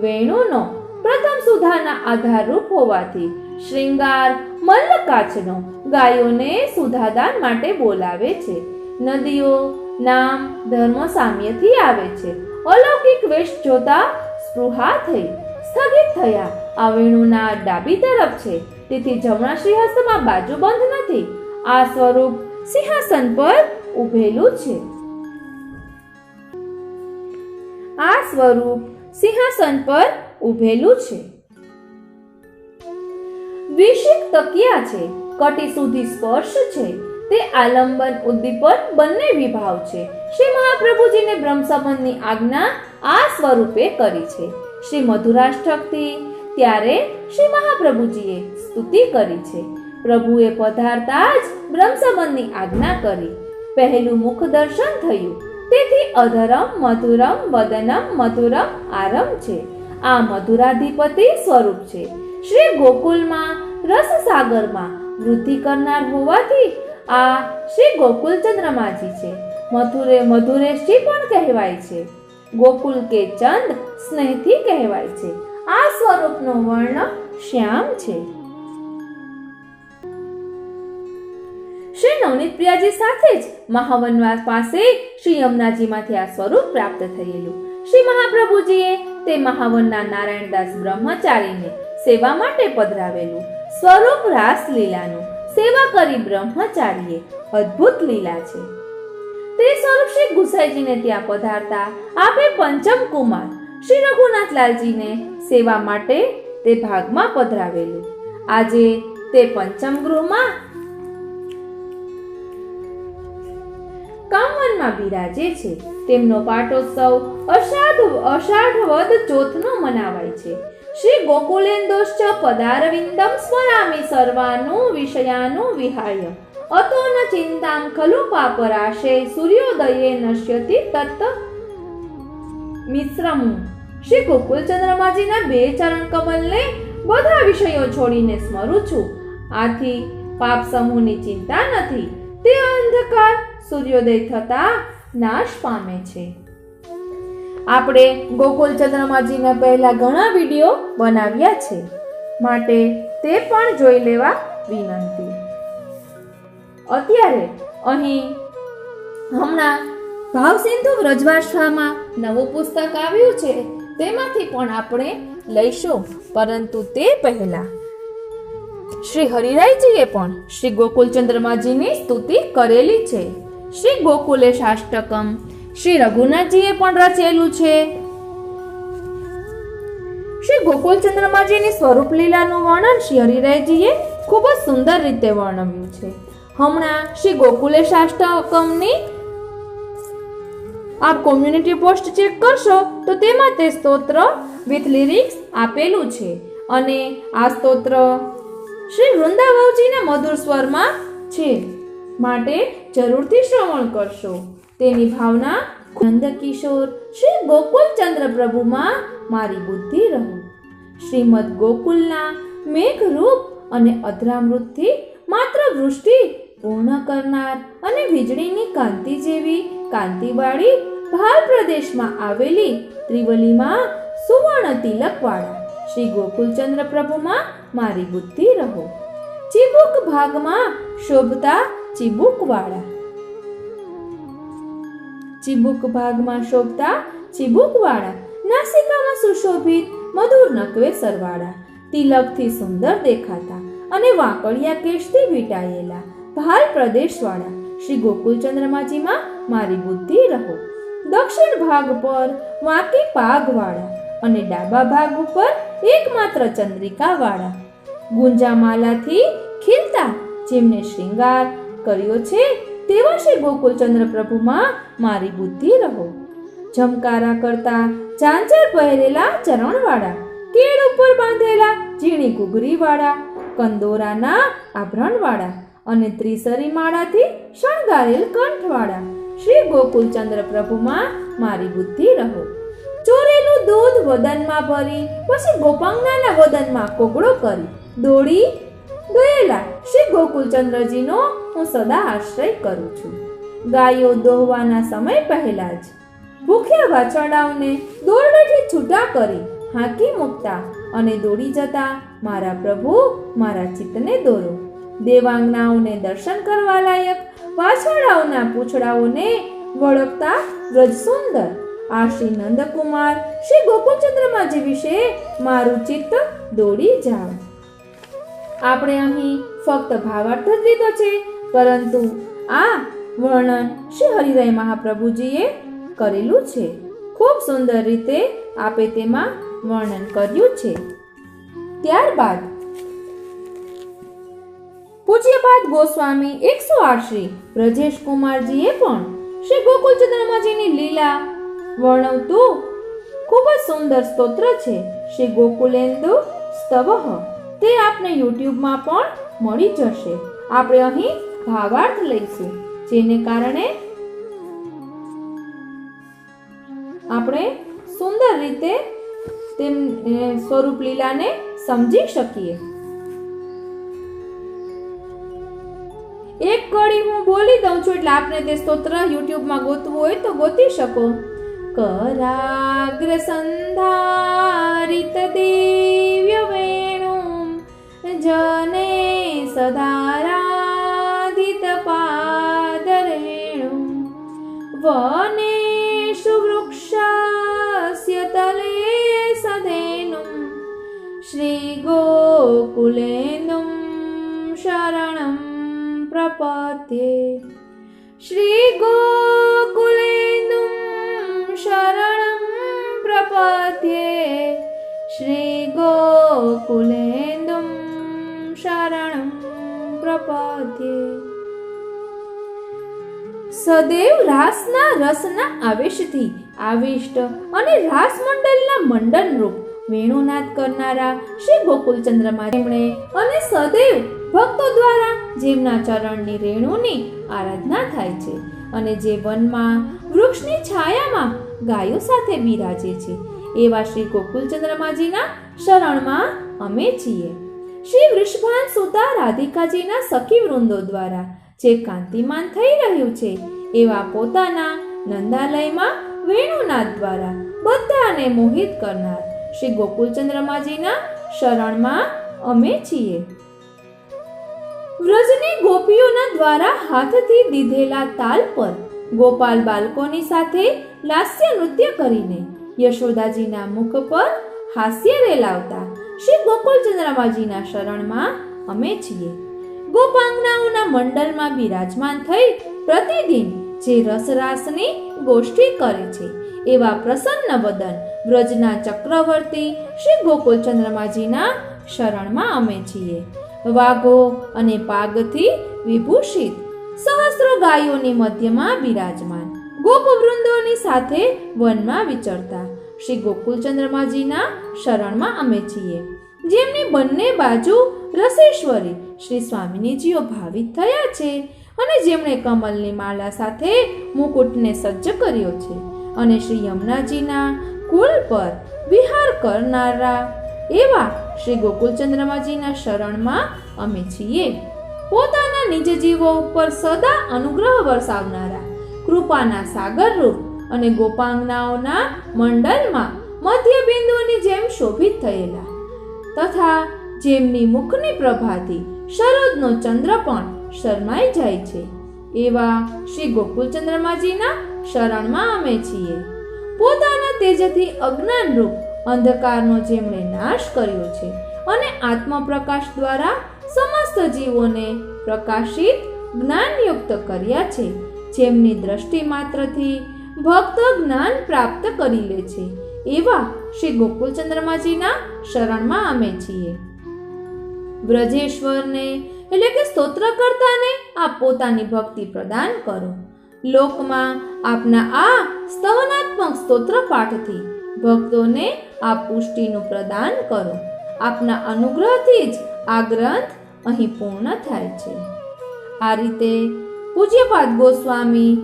S1: વેણુનો પ્રથમ સુધાના આધારરૂપ હોવાથી, શૃંગાર મલ્લકાચનો ગાયોને સુધાદાન માટે બોલાવે છે. નદીઓ નામ ધર્મ સામ્યથી આવે છે. અલૌકિક વેશ જોતા સ્પૃહા થઈ, સ્થગિત થયા. આ વેણુના ડાબી તરફ છે, તેથી જમણા શ્રીહસ્તમાં બાજુબંધ નથી. આ સ્વરૂપ સિંહાસન પર ઉભેલું છે. આ સ્વરૂપ સિંહાસન પર ઉભેલું છે. દ્વિશિક તકિયા છે. કટી સુધી સ્પર્શ છે. તે આલંબન ઉદ્દીપન બંને વિભાવ છે. શ્રી મહાપ્રભુજીને બ્રહ્મ સંબંધની આજ્ઞા આ સ્વરૂપે કરી છે. શ્રી મધુરાષ્ટકથી ત્યારે શ્રી મહાપ્રભુજીએ સ્તુતિ કરી છે. પ્રભુએ પધારતા જ બ્રહ્મ સંબંધની આજ્ઞા કરી. પહેલું મુખ દર્શન થયું, તેથી અધરમ મધુરમ વદનમ મધુરમ આરમ છે. આ મધુરાધિપતિ સ્વરૂપ છે. શ્રી ગોકુલમાં રસસાગરમાં વૃદ્ધિ કરનાર હોવાથી આ શ્રી ગોકુલ ચંદ્રમાજી છે. મધુરેશજી પણ કહેવાય છે. ગોકુલ કે ચંદ સ્નેહથી કહેવાય છે. આ સ્વરૂપનો વર્ણ શ્યામ છે. શ્રી નવનીત પ્રિયાજી સાથે જ મહાવનવાસ પાસે શ્રી યમુનાજીમાંથી આ સ્વરૂપ પ્રાપ્ત થયેલું. શ્રી મહાપ્રભુજીએ તે મહાવનના નારાયણદાસ બ્રહ્મચારીને સેવા માટે પધરાવેલું સ્વરૂપ રાસલીલાનું સેવા કરી બ્રહ્મચારીએ અદ્ભુત લીલા છે. તે સ્વરૂપ શ્રી ગુસાઈજીને ત્યાં પધારતા આપે પંચમ કુમાર શ્રી રઘુનાથલાલજીને સેવા માટે તે ભાગમાં પધરાવેલું. આજે તે પંચમ ગૃહમાં કામવનમાં બિરાજે છે. તેમનો પાટોત્સવ અષાઢ વદ ચોથનો મનાવાય છે. શ્રી ગોકુલેન્દોશ્ચ પદારવિંદમ સ્મરામિ સર્વાનું વિષયાનું વિહાય અતો ન ચિંતામ ખલુ પાપરાશે સૂર્યોદયે નશ્યતિ તત્ મિશ્રમ. શ્રી ગોકુલચંદ્રમાજીના 2 ચરણ કમલને બધા વિષયો છોડીને સ્મરું છું. આથી પાપ સમૂહની ચિંતા નથી. તે અંધકાર સૂર્યોદય થતા નાશ પામે છે. આપણે ગોકુલ ચંદ્રમાજીના પહેલા ઘણા વિડીયો બનાવ્યા છે, માટે તે પણ જોઈ લેવા વિનંતી. અત્યારે અહીં હમણાં ભાવસિંધુ વ્રજભાષામાં નવું પુસ્તક આવ્યું છે, તેમાંથી પણ આપણે લઈશું. પરંતુ તે પહેલા શ્રી હરિરાયજીએ પણ શ્રી ગોકુલ ચંદ્રમાજીની સ્તુતિ કરેલી છે. શ્રી ગોકુલેશાષ્ટકમ શ્રી રઘુનાથજીએ પણ રચેલું છે. શ્રી ગોકુલ ચંદ્રમાજીની સ્વરૂપ લીલાનું વર્ણન શ્રી હરિરાયજીએ ખૂબ જ સુંદર રીતે વર્ણવ્યું છે. હમણાં શ્રી ગોકુલેશાષ્ટકમની આપ કોમ્યુનિટી પોસ્ટ ચેક કરશો તો તેમાં તે સ્તોત્ર વિથ લિરિક્સ આપેલું છે. અને આ સ્તોત્ર શ્રી વૃંદાવનજીના મધુર સ્વરમાં છે, માટે જરૂરથી શ્રવણ કરશો. તેની ભાવના નંદકિશોર શ્રી ગોકુલચંદ્ર પ્રભુમાં મારી બુદ્ધિ રહો. શ્રીમદ ગોકુલના મેઘરૂપ અને અધરામૃતથી માત્ર વૃષ્ટિ પૂર્ણ કરનાર અને વીજળીની કાંતિ જેવી કાંતિવાળી ભાલ પ્રદેશમાં આવેલી ત્રિવલીમાં સુવર્ણ તિલકવાળા શ્રી ગોકુલચંદ્ર પ્રભુમાં મારી બુદ્ધિ રહો. ચીબુક ભાગમાં શોભતા ચીબુકવાળા ચીબુક ભાગમાં શોભતા ચીબુકવાળા નાસિકામાં સુશોભિત મધુર નકવેસરવાળા તિલકથી સુંદર દેખાતા અને વાંકડિયા કેશથી વીંટાયેલા ભાલ પ્રદેશવાળા શ્રી ગોકુલચંદ્રમાજીમાં મારી બુદ્ધિ રહો. દક્ષિણ ભાગ પર વાંકી પાગવાળા અને ડાબા ભાગ ઉપર એકમાત્ર ચંદ્રિકાવાળા ગુંજામાલાથી ખીલતા જેમને શ્રૃંગાર કર્યો છે તેવા શ્રી ગોકુલચંદ્ર પ્રભુમાં મારી બુદ્ધિ રહો. ઝમકારા કરતા ચાંચર પહેરેલા ચરણવાળા કેળ ઉપર બાંધેલા ઝીણી ઘૂઘરીવાળા કંદોરાના આભરણવાળા અને ત્રિસરી માળાથી શણગારેલ કંઠવાળા શ્રી ગોકુલચંદ્ર પ્રભુમાં મારી બુદ્ધિ રહો. ચોરેલું દૂધ વદનમાં ભરી પછી ગોપાંગનાના વદનમાં કોગળો કરી દોડી ગયેલા શ્રી ગોકુલચંદ્રજીનો હું સદા આશ્રય કરું છું. ગાયો દોહવાના સમય પહેલા જ ભૂખ્યા વાછરડાઓને દોરડેથી છૂટા કરી હાંકી મૂકતા અને દોડી જતા મારા પ્રભુ મારા ચિત્તને દોરો. દેવાંગનાઓને દર્શન કરવા લાયક વાછરડાઓના પૂંછડાઓને વળગતા વ્રજ સુંદર આ શ્રી નંદકુમાર શ્રી ગોકુલચંદ્રમાજી વિશે મારું ચિત્ત દોડી જાવ. આપણે અહીં ફક્ત ભાવાર્થ જ લીધો છે, પરંતુ આ વર્ણન શ્રી હરિરાય મહાપ્રભુજીએ કરેલું છે. ખૂબ સુંદર રીતે આપે તેમાં વર્ણન કર્યું છે. ત્યારબાદ પૂજ્યપાદ ગોસ્વામી 108 શ્રી બ્રજેશ કુમારજીએ પણ શ્રી ગોકુલચંદ્રમાજીની લીલા વર્ણવતું ખૂબ જ સુંદર સ્તોત્ર છે શ્રી ગોકુલેન્દુ સ્તવઃ. તે આપને યુટ્યુબમાં પણ મળી જશે. આપણે અહીં ભાવાર્થ લઈશું, જેને કારણે આપણે સુંદર રીતે તેમ સ્વરૂપ લીલાને સમજી શકીએ. એક કડી હું બોલી દઉં છું, એટલે આપને તે સ્તોત્ર યુટ્યુબમાં ગોતવું હોય તો ગોતી શકો. કરાગ્ર સંધારિત દિવ્ય વેણું જને સદારાધિત પાદરેણું વનેષુ વૃક્ષસ્ય તલે સદેનું શ્રી ગોકુલેન્દું શરણં પ્રપદ્યે. શ્રી ગોકુલેન્દું શરણં પ્રપદ્યે. શ્રી ગોકુલેન્દું શરણં પ્રપદ્યે. સદૈવ રાસના રસના આવેશથી આવિષ્ટ અને રાસ મંડલના મંડન રૂપ વેણુનાદ કરનારા શ્રી ગોકુલચંદ્રમાં તેમણે અને સદૈવ ભક્તો દ્વારા જેમના ચરણની રેણુની આરાધના થાય છે અને જે વનમાં વૃક્ષની છાયામાં ગાયો સાથે બિરાજે છે એવા શ્રી ગોકુલચંદ્રમાજીના શરણમાં અમે છીએ. શ્રી વૃષભાન સુતા રાધિકાજીના સખી વૃંદો દ્વારા જે કાંતિમાન થઈ રહ્યું છે એવા પોતાના નંદાલયમાં વેણુનાદ દ્વારા બધાને મોહિત કરનાર શ્રી ગોકુલચંદ્રમાજીના શરણમાં અમે છીએ. વ્રજની ગોપીઓના દ્વારા હાથથી દીધેલા તાલ પર ગોપાલ બાળકોની સાથે લાસ્ય નૃત્ય કરીને યશોદાજીના મુખ પર હાસ્ય રેલાવતા શ્રી ગોકુલચંદ્રમાજીના શરણમાં અમે છીએ. ગોપાંગનાઓના મંડળમાં બિરાજમાન થઈ પ્રતિદિન જે રસરાસની ગોષ્ઠી કરે છે એવા પ્રસન્ન વદન વ્રજના ચક્રવર્તી શ્રી ગોકુલચંદ્રમાજીના શરણમાં અમે છીએ. વાઘો અને પાગથી વિભૂષિત સહસ્ત્રો ગાયોની મધ્યમાં બિરાજમાન ગોપવૃંદોની સાથે વનમાં વિચરતા શ્રી ગોકુલચંદ્રમાજીના શરણમાં અમે છીએ. જેમની બંને બાજુ રસેશ્વરી શ્રી સ્વામિનીજીઓ ભાવિત થયા છે. અને જેમણે કમલની માળા સાથે મુકુટને સજ્જ કર્યો છે અને શ્રી યમુનાજીના કુલ પર વિહાર કરનારા એવા શ્રી ગોકુળચંદ્રમાજીના શરણમાં અમે છીએ. પોતાના નિજ જીવો ઉપર સદા અનુગ્રહ વરસાવનારા કૃપાના સાગરરૂપ અને ગોપાંગનાઓના મંડળમાં મધ્ય બિંદુની જેમ શોભિત થયેલા તથા જેમની મુખની પ્રભાથી શરદનો ચંદ્ર પણ શરમાઈ જાય છે એવા શ્રી ગોકુળચંદ્રમાજીના શરણમાં અમે છીએ. પોતાના તેજથી અજ્ઞાનરૂપ અંધકારનો જેમણે નાશ કર્યો છે અને આત્મપ્રકાશ દ્વારા સમસ્ત જીવોને પ્રકાશિત જ્ઞાનયુક્ત કર્યા છે, જેમની દ્રષ્ટિ માત્રથી ભક્ત જ્ઞાન પ્રાપ્ત કરી લે છે એવા શ્રી ગોકુળચંદ્રમાજીના શરણમાં અમે છીએ. વ્રજેશ્વરને એટલે કે સ્તોત્રકર્તાને આપ પોતાની ભક્તિ પ્રદાન કરો. લોકમાં આપના આ સ્તવનાત્મક સ્તોત્ર પાઠથી ભક્તોને આપ પુષ્ટિનું પ્રદાન કરો. આપના અનુગ્રહથી જ આ ગ્રંથ અહીં પૂર્ણ થાય છે. આ રીતે પૂજ્યપાદ ગોસ્વામી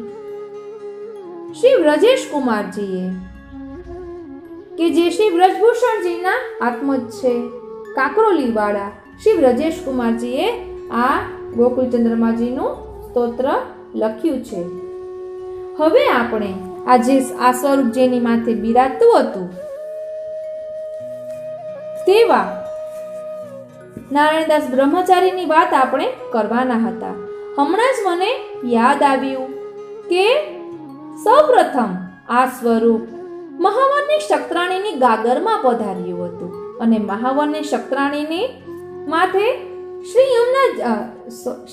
S1: શ્રી વ્રજેશ કુમારજીએ કે જે શ્રી વ્રજભૂષણજીના આત્મજ છે, કાકરોલીવાળા શ્રી વ્રજેશ કુમારજીએ આ ગોકુળચંદ્રમાજીનું સ્તોત્ર લખ્યું છે. હવે આપણે આજે આ સ્વરૂપ જેની માથે બિરાજતું હતું તેવા નારાયણદાસ બ્રહ્મચારીની વાત આપણે કરવાના હતા. હમણાં જ મને યાદ આવ્યું કે સૌપ્રથમ આ સ્વરૂપ મહાવરની શક્રાણીની ગાગરમાં પધાર્યું હતું અને મહાવરની શક્રાણીની માથે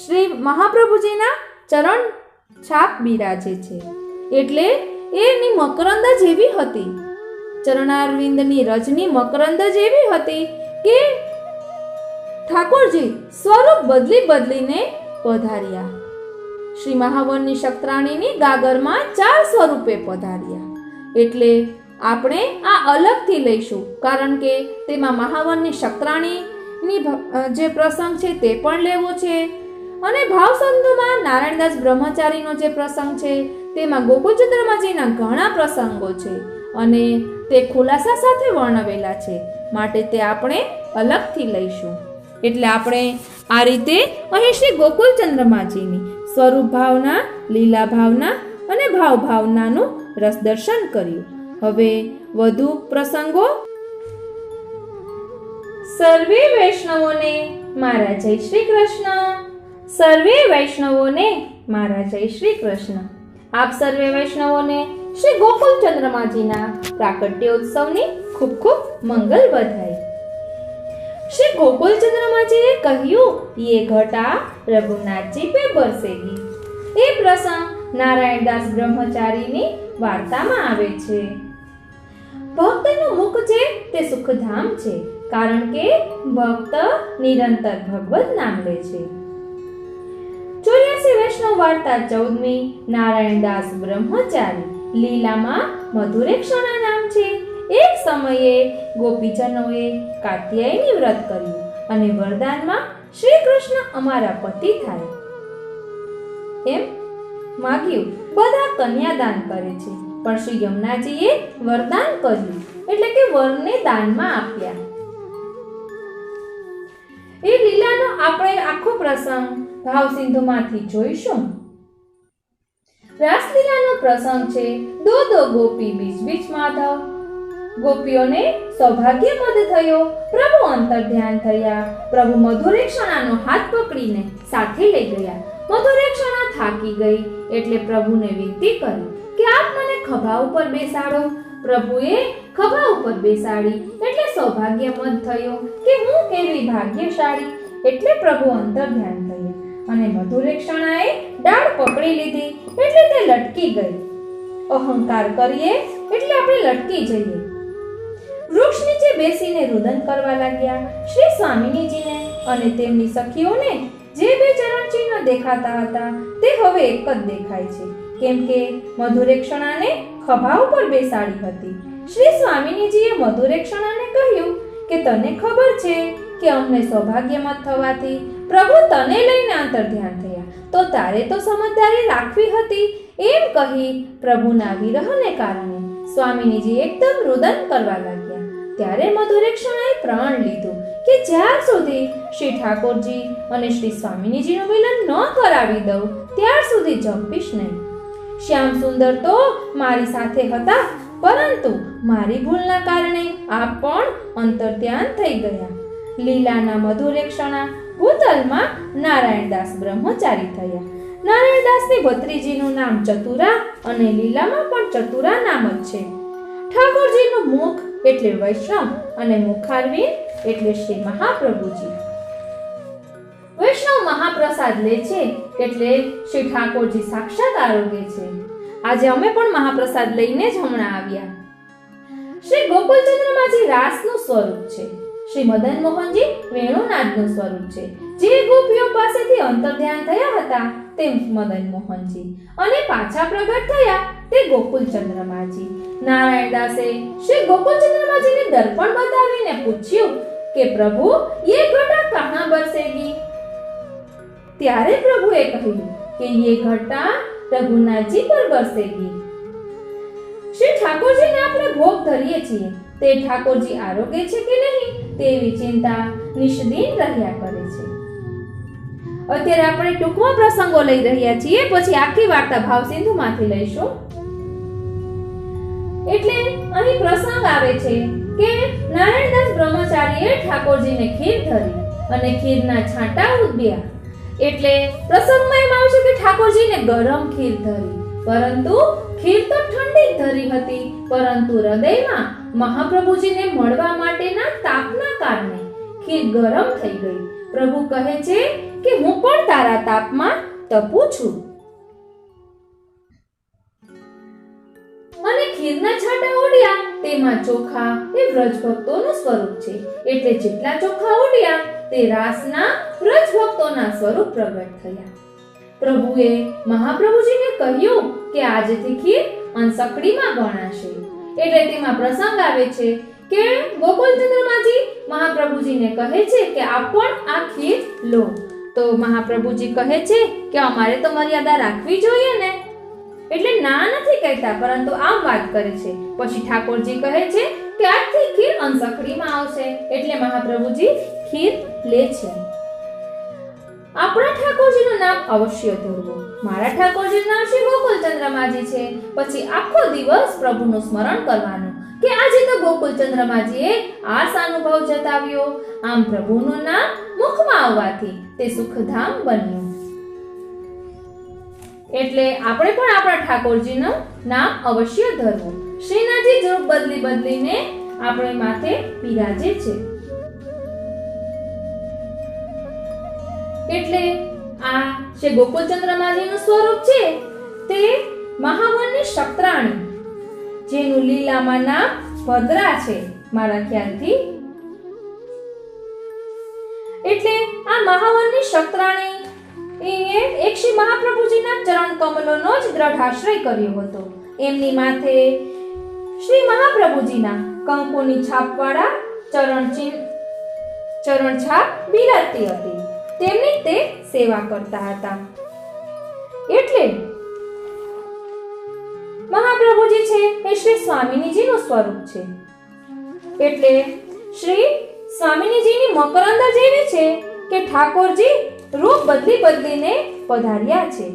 S1: શ્રી મહાપ્રભુજીના ચરણ છાપ બિરાજે છે. એટલે એની મકરંદ જેવી હતી, ચરણારવિંદની રજની મકરંદ જેવી હતી કે ઠાકોરજી સ્વરૂપ બદલીને પધાર્યા. શ્રી મહાવરની શક્રાણીની ગાગરમાં 4 સ્વરૂપે પધાર્યા. એટલે આપણે આ અલગથી લઈશું, કારણ કે તેમાં મહાવરની શક્રાણીની જે પ્રસંગ છે તે પણ લેવો છે અને ભાવસંધુમાં નારાયણદાસ બ્રહ્મચારીનો જે પ્રસંગ છે તેમાં ગોકુળચંદ્રમાજીના ઘણા પ્રસંગો છે અને તે ખુલાસા સાથે વર્ણવેલા છે, માટે તે આપણે અલગથી લઈશું. એટલે આપણે આ રીતે અહીં શ્રી ગોકુળચંદ્રમાજીની સ્વરૂપ ભાવના, લીલા ભાવના અને ભાવ ભાવનાનું રસ દર્શન કર્યું. હવે વધુ પ્રસંગો. સર્વે વૈષ્ણવોને મારા જય શ્રી કૃષ્ણ. સર્વે વૈષ્ણવોને મારા જય શ્રી કૃષ્ણ. આપ સર્વે વૈષ્ણવોને શ્રી ગોકુળચંદ્રમાજીના પ્રાકટ્યોત્સવની ખૂબ ખૂબ મંગલ વધાઈ. श्री गोकुलचंद्रमा जी ने કહ્યું ये घटा रघुनाथ पे बरसेगी. એ પ્રસંગ નારાયણદાસ બ્રહ્મચારીની વાર્તામાં આવે છે. ભક્તનું મુખ છે તે સુખધામ છે, કારણ કે ભક્ત નિરંતર ભગવત નામ લે છે. 84 વૈષ્ણવ વાર્તા 14મી નારાયણદાસ બ્રહ્મચારી. લીલામાં મધુરેક્ષણા નામ છે. એક સમયે ગોપીજનોએ કાત્યાયની વ્રત કર્યું અને વરદાનમાં શ્રી કૃષ્ણ અમારા પતિ થાય એમ માગ્યું. બધા કન્યાદાન કરે છે, પણ શ્રી યમુનાજીએ વરદાન કર્યું એટલે કે વરને દાનમાં આપ્યા. એ લીલાનો આપણે આખો પ્રસંગ ભાવસિંધુમાંથી જોઈશું. રાસલીલાનો પ્રસંગ છે. દો દો ગોપી બીચ બીચ માધવ. ગોપીઓને સૌભાગ્ય મદ થયો. પ્રભુ અંતર ધ્યાન થયા. પ્રભુ મધુરેક્ષણાનો હાથ પકડીને સાથે લઈ ગયા. મધુરેક્ષણા થાકી ગઈ એટલે પ્રભુને વિનંતી કરી કે આપ મને ખભા ઉપર બેસાડો. પ્રભુએ ખભા ઉપર બેસાડી એટલે સૌભાગ્ય મદ થયો કે હું કેવી ભાગ્યશાળી. એટલે પ્રભુ અંતર ધ્યાન થયા અને મધુરેક્ષણાએ ડાળ પકડી લીધી એટલે તે લટકી ગઈ. અહંકાર કરીએ એટલે આપણે લટકી જઈએ. વૃક્ષ નીચે બેસીને રુદન કરવા લાગ્યા. શ્રી સ્વામિનીજીને અને તેમની સખીઓને જે બે ચરણચિહ્ન દેખાતા હતા તે હવે એક જ દેખાય છે, કેમ કે મધુરેક્ષણાને ખભા ઉપર બેસાડી હતી. શ્રી સ્વામિનીજીએ મધુરેક્ષણાને કહ્યું કે તને ખબર છે કે અમને સૌભાગ્યમત થવાથી પ્રભુ તને લઈને અંતર્ધ્યાન થયા, તો તારે તો સમજદારી રાખવી હતી. એમ કહી પ્રભુના વિરહને કારણે સ્વામિનીજી એકદમ રુદન કરવા લાગ્યા. ત્યારે મધુરેક્ષણાએ પ્રણ લીધું કે જ્યાર સુધી શ્રી ઠાકોરજી અને શ્રી સ્વામિનીજીનું મિલન ન કરાવી દઉં ત્યાર સુધી જંપીશ નહીં. શ્યામ સુંદર તો મારી સાથે હતા, પરંતુ મારી ભૂલના કારણે આપ પણ અંતર્ધ્યાન થઈ ગયા. લીલાના મધુરેક્ષણા ભૂતલમાં નારાયણદાસ બ્રહ્મચારી થયા. નારાયણદાસની ભત્રીજીનું નામ ચતુરા અને લીલામાં પણ ચતુરા નામ જ છે. ઠાકોરજીનું મુખ એટલે વૈષ્ણવ અને મુખારવિંદ એટલે શ્રી મહાપ્રભુજી. વૈષ્ણવ મહાપ્રસાદ લે છે એટલે શ્રી ઠાકોરજી સાક્ષાત આરોગે છે. આજે અમે પણ મહાપ્રસાદ લઈને જ હમણાં આવ્યા. શ્રી ગોકુલચંદ્રમાજી રાસનું સ્વરૂપ છે. શ્રી મદન મોહનજી વેણુનાદનું સ્વરૂપ છે. જે ગોપીઓ પાસેથી અંતર્ધ્યાન થયા હતા તે મદન મોહનજી અને પાછા પ્રગટ થયા તે ગોકુલચંદ્રમાજી. નારાયણદાસે શ્રી ગોકુલચંદ્રમાજીને દર્પણ બતાવીને પૂછ્યું કે પ્રભુ ये घटा कहां बरसेगी? ત્યારે પ્રભુએ કહ્યું કે ये घटा રઘુનાથજી પર બરસેગી. શ્રી ઠાકોરજીને આપણે ભોગ ધરીએ છીએ તે ઠાકોરજી આરોગે છે કે નહીં તેવી ચિંતા નિષ્દિન રહ્યા કરે છે. અત્યારે આપણે ટૂંકમાં પ્રસંગો લઈ રહ્યા છીએ, પછી આખી વાર્તા ભાવસિંધુમાંથી લઈશું. એટલે અહીં પ્રસંગ આવે છે કે નારાયણદાસ બ્રહ્મચારીએ ઠાકોરજીને ખીર ધરી અને ખીરના છાંટા ઉદ્યા. એટલે પ્રસંગમાં એમ આવશે કે ઠાકોરજીને ગરમ ખીર ધરી, પરંતુ ખીર તો ઠંડી ધરી હતી, પરંતુ હૃદયમાં મહાપ્રભુજીને મળવા માટેના તાપના કારણે ખીર ગરમ થઈ ગઈ. પ્રભુ કહે છે કે હું પણ તારા તાપમાં તપું છું. અને ખીરના છાંટા ઉડ્યા તેમાં ચોખા એ વ્રજ ભક્તોનું સ્વરૂપ છે. એટલે જેટલા ચોખા ઉડ્યા તે રાસના વ્રજ ભક્તોના સ્વરૂપ પ્રગટ થયા. પ્રભુએ મહાપ્રભુજીને કહ્યું કે આજથી ખીર અંસકડીમાં ગણાશે. એટલે તેમાં પ્રસંગ આવે છે કે ગોકુલચંદ્રમાજી મહાપ્રભુજીને કહે છે કે આપ પણ આ ખીર લો. તો મહાપ્રભુજી કહે છે કે અમારે તો મર્યાદા રાખવી જોઈએ ને, એટલે ના નથી કહેતા, પરંતુ આમ વાત કરે છે. પછી ઠાકોરજી કહે છે કે આજથી ખીર અંસકડીમાં આવશે. એટલે મહાપ્રભુજી ખીર લે છે. આપણા ઠાકોરજીનું નામ અવશ્ય ધરવું. મારા ઠાકોરજીનું નામ શ્રી ગોકુલચંદ્રમાજી છે. પછી આખો દિવસ પ્રભુનું સ્મરણ કરવાનું કે આજે તો ગોકુલચંદ્રમાજીએ આ અનુભવ જતાવ્યો. આમ પ્રભુનું નામ મુખમાં આવવાથી તે સુખધામ બન્યું. એટલે આપણે પણ આપણા ઠાકોરજીનું નામ અવશ્ય ધરવું. શ્રીનાથજી જ રૂપ બદલી બદલીને આપણે માથે બિરાજે છે. એટલે આ શ્રી ગોકુલચંદ્રમાજીનું સ્વરૂપ છે તે મહાવનની શક્ત્રાણી, જેનું લીલામાં નામ ભદ્રા છે મારા ખ્યાલથી. એટલે આ મહાવનની શક્ત્રાણી એક શ્રી મહાપ્રભુજીના ચરણ કમલોનો જ દ્રઢ આશ્રય કર્યો હતો. એમની માથે શ્રી મહાપ્રભુજીના કંકુની છાપવાળા ચરણ છાપ બિરાજતી હતી. તેમની તે સેવા કરતા હતા. એટલે મહાપ્રભુજી છે એ શ્રી સ્વામિનીજીનું સ્વરૂપ છે. એટલે શ્રી સ્વામિનીજીની મકરંદ જેવી છે કે ઠાકોરજી રૂપ બદલી બદલીને પધાર્યા છે.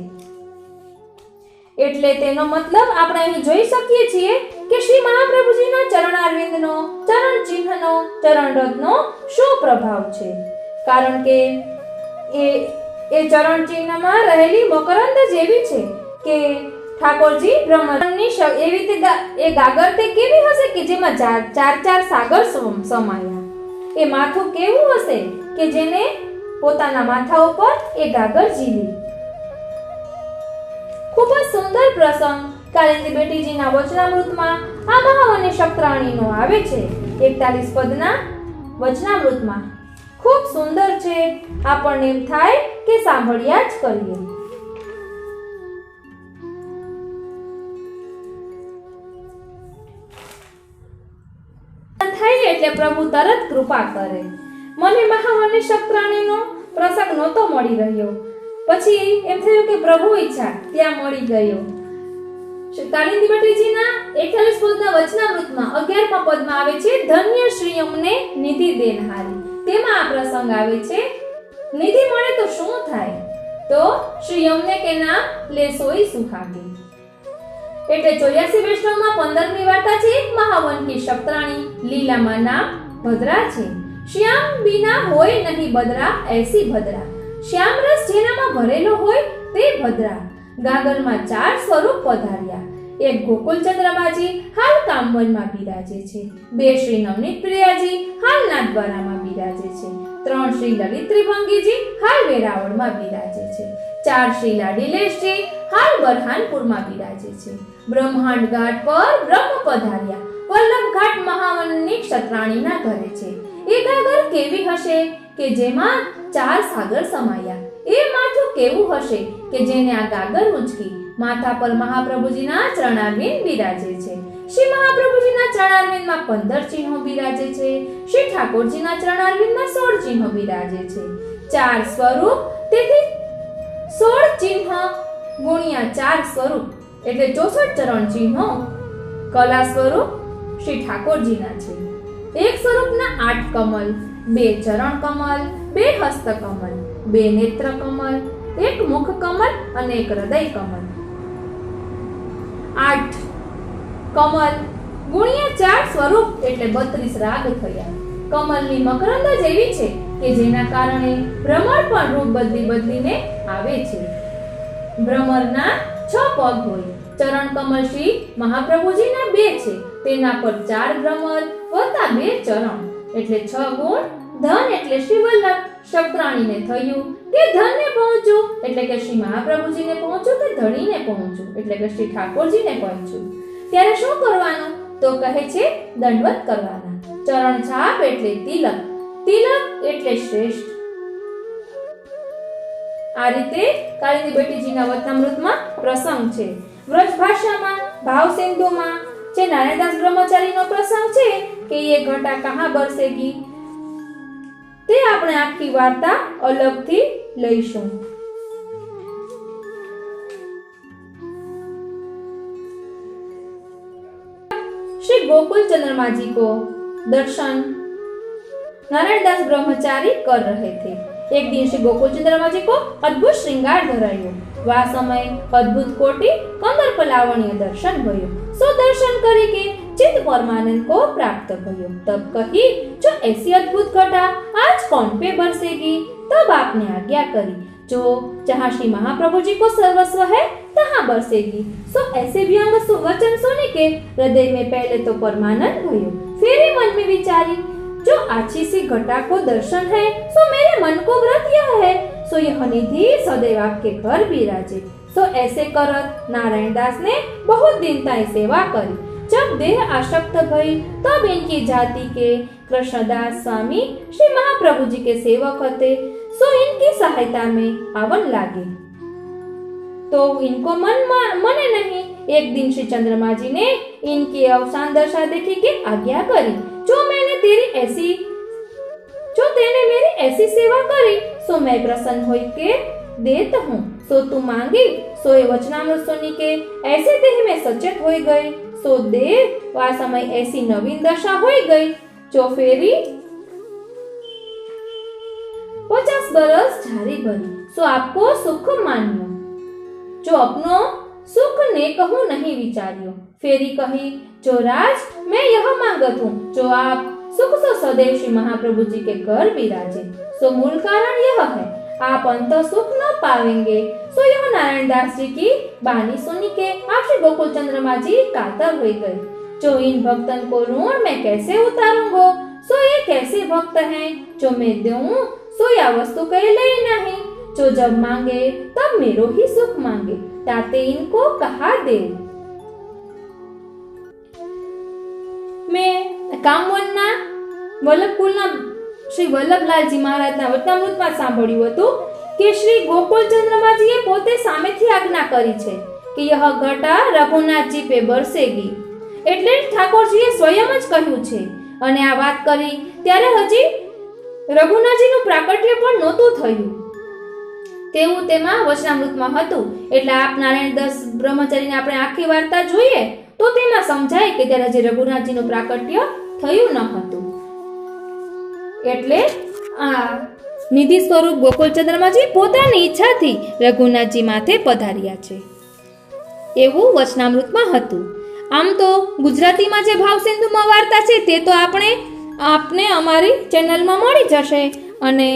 S1: એટલે તેનો મતલબ આપણે અહીં જોઈ શકીએ છીએ કે શ્રી મહાપ્રભુજીના ચરણારવિંદનો, ચરણ ચિહ્નનો, ચરણ રત્નનો શું પ્રભાવ છે. કારણ કે એ ચરણ ચિહ્નમાં રહેલી મકરંદ જેવી છે કે ઠાકોરજી બ્રહ્મની એવી રીતે એ ગાગર તે કેવી હશે કે જેમાં ચાર સાગર સમાયા. એ માથું કેવું હશે કે જેને પોતાના માથા ઉપર એ ગાગર ઝીલી. ખૂબ જ સુંદર પ્રસંગ કાલિંદી બેટીજીના વચનામૃતમાં આ મહાવની શક્ત્રાણીનો આવે છે. 41 પદના વચનામૃતમાં ખૂબ સુંદર છે. આપણને એમ થાય કે સાંભળ્યા જ કરીએ. થાય એટલે પ્રભુ તરત કૃપા કરે. મને મહાવની શક્રાણીનો પ્રસંગ નહોતો મળી રહ્યો. પછી એમ થયું કે પ્રભુ ઈચ્છા ત્યાં મળી ગયો. કાલિંદી ભટ્ટીજીના 41 પદના વચનામૃતમાં 11મા પદમાં આવે છે ધન્ય શ્રી અમને નિધિ દેનહારી. તેમાં આ પ્રસંગ આવે છે નિધિ મળે તો શું થાય? તો શ્રી અમને કે નામ લે સોઈ સુહાગી. એટલે 84 વૈષ્ણવમાં 15મી વાર્તા છે એક મહાવન કી શક્રાણી લીલામાં નામ ભદ્રા છે. શ્યામ બિના હોય નહીં બદરા એસી ભદ્રા. શ્યામ રસ જેનામાં ભરેલો હોય તે ભદ્રા. ગાગરમાં 4 સ્વરૂપ પધાર્યા. એક ગોકુલ ચંદ્રમાજી હાલ કામવનમાં બિરાજે છે. 2 શ્રી નવનીત પ્રિયાજી હાલ નાથદ્વારામાં બિરાજે છે. 3 શ્રી લલિત ત્રિભંગીજી હાલ વેરાવળમાં બિરાજે છે. 4 શ્રી લાડીલેશજી હાલ બરહાનપુરમાં બિરાજે છે. બ્રહ્માંડ ઘાટ પર બ્રહ્મ પધાર્યા. વલ્લભ ઘાટ મહાવનની ક્ષત્રાણીના ઘરે છે. એ ગાગર કેવી હશે કે જેમાં 4 સાગર સમાયા? એ માથું કેવું હશે કે જેને આ ગાગર ઉંચકી? માથા પર મહાપ્રભુજીના ચરણારવિંદ બિરાજે છે. શ્રી મહાપ્રભુજીના ચરણારવિંદમાં 15 ચિહ્નો બિરાજે છે. શ્રી ઠાકોરજીના ચરણારવિંદમાં 16 ચિહ્નો બિરાજે છે. 4 સ્વરૂપ, તેથી 16 ચિહ્ન ગુણ્યા 4 સ્વરૂપ એટલે 64 ચરણ ચિહ્નો. કલા સ્વરૂપ શ્રી ઠાકોરજીના છે. એક સ્વરૂપના 8 કમલ, 2 ચરણ કમલ, 2 હસ્ત કમલ, 2 નેત્ર કમલ, 1 મુખ કમલ અને 1 હૃદય કમલ. 8 કમલ ગુણ્યા 4 સ્વરૂપ એટલે 32 રાગ થયા. કમલની મકરંદ જ એવી છે કે જેના કારણે ભ્રમર પણ રૂપ બદલીને આવે છે. ભ્રમરના 6 પગ હોય. ચરણ કમલ શ્રી મહાપ્રભુજીના 2 છે. તેના પર 4 ભ્રમર વત્તા 2 ચરણ એટલે 6 ગુણ. ધન એટલે શ્રી વલ્લભ શક્રાણીને થયું કે ધનને પહોંચું એટલે કે શ્રી મહાપ્રભુજીને પહોંચું કે ધણીને પહોંચું એટલે કે શ્રી ઠાકોરજીને પહોંચું. ત્યારે શું કરવાનું? તો કહે છે દંડવત કરવાના. ચરણ છાપ એટલે તિલક, તિલક એટલે શ્રેષ્ઠ. આ રીતે કાલિંદી ભટ્ટીજીના વચનામૃતમાં પ્રસંગ છે. વ્રજ ભાષામાં ભાવ સિંધુમાં જે નારાયણદાસ બ્રહ્મચારીનો પ્રસંગ છે કે ये घटा कहां बरसेगी, તે આપણે આખી વાર્તા અલગથી લઈશું. श्री गोकुल चंद्रमा जी को दर्शन नारायणदास ब्रह्मचारी कर रहे थे. एक दिन श्री गोकुल चंद्रमा जी को अद्भुत श्रृंगार धरायो. वा समय अद्भुत कोटि कंदर्प लावण्य दर्शन भयो. सो दर्शन करी के चित्त परमानंद को प्राप्त भयो. तब कही जो ऐसी अद्भुत घटा आज कौन पे बरसेगी? तब आपने आज्ञा करी जो जहाँ श्री महाप्रभु जी को सर्वस्व है तहाँ बरसेगी. सो ऐसे व्यंग वचन सुनी के हृदय में पहले तो परमानंद भयो. फिर मन में विचारी जो अच्छी सी घटा को दर्शन है सो मेरे मन को व्रत यह है सो यह निधि सदैव आपके घर विराजे. सो ऐसे करत नारायण दास ने बहुत दिन ताई सेवा करी. जब देह आसक्त भई तब इनकी जाति के कृष्णदास स्वामी श्री महाप्रभु जी के सेवक थे. सो इनकी सहायता में आवन लागे तो इनको मने नहीं. एक दिन श्री चंद्रमा जी ने इनकी अवसान दशा देखी के आज्ञा करी जो तेने मेरी ऐसी सेवा करी सो मैं प्रसन्न होई के देत हूँ. सो तू मांगी सो ये वचनामृत सुनी के ऐसे देह में सचेत हो गई. सो देह वा समय ऐसी नवीन दशा हो गई जो फेरी 50 बरस झारी भरी. सो आपको सुख मान्यो जो अपनो सुख ने कहूं नहीं विचारियो. फेरी कही जो राज मैं यह मांगत हूँ जो आप सुख सो सदैव श्री महाप्रभु जी के घर विराजे. सो मूल कारण यह है आप अंत सुख न पावेंगे. सो यह नारायण दास जी की बानी सुनी के आप श्री गोकुल चंद्रमा जी कातर हो गए. जो इन भक्तन को ऋण मैं कैसे उतारूंगा? सो ये कैसे भक्त हैं जो मैं दूं सो या वस्तु कह ले नहीं. जो जब मांगे तब मेरो ही सुख मांगे ताते इनको कहा दे. मैं કામવનના વલ્લભકુલના શ્રી વલ્લભલાલજી મહારાજના વચનામૃતમાં સાંભળ્યું હતું કે શ્રી ગોકુલ ચંદ્રમાજીએ પોતે સામેથી આજ્ઞા કરી છે કે यह घटा रघुनाथजी पे बरसेगी. એટલે ઠાકોરજીએ સ્વયં જ કહ્યું છે. અને આ વાત કરી ત્યારે હજી રઘુનાથજીનું પ્રાકટ્ય પણ નહોતું થયું તેવું તેમાં વચનામૃતમાં હતું. એટલે આપ નારાયણ દાસ બ્રહ્મચારીને આપણે આખી વાર્તા જોઈએ તો તેમાં સમજાય કે ત્યારે હજી રઘુનાથજીનું પ્રાકટ્ય થયું ન હતું. એટલે આ નિધિ સ્વરૂપ ગોકુળચંદ્રમાજી પોતાની ઈચ્છાથી રઘુનાથજી માથે પધાર્યા છે એવું વચનામૃતમાં હતું. આમ તો ગુજરાતીમાં જે ભાવસિંધુમાં વાર્તા છે તે તો આપને અમારી ચેનલમાં મળી જશે. અને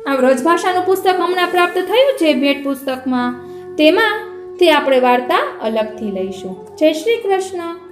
S1: આ વ્રજભાષાનું પુસ્તક હમણાં પ્રાપ્ત થયું છે ભેટ પુસ્તકમાં, તેમાં તે આપણે વાર્તા અલગથી લઈશું. જય શ્રી કૃષ્ણ.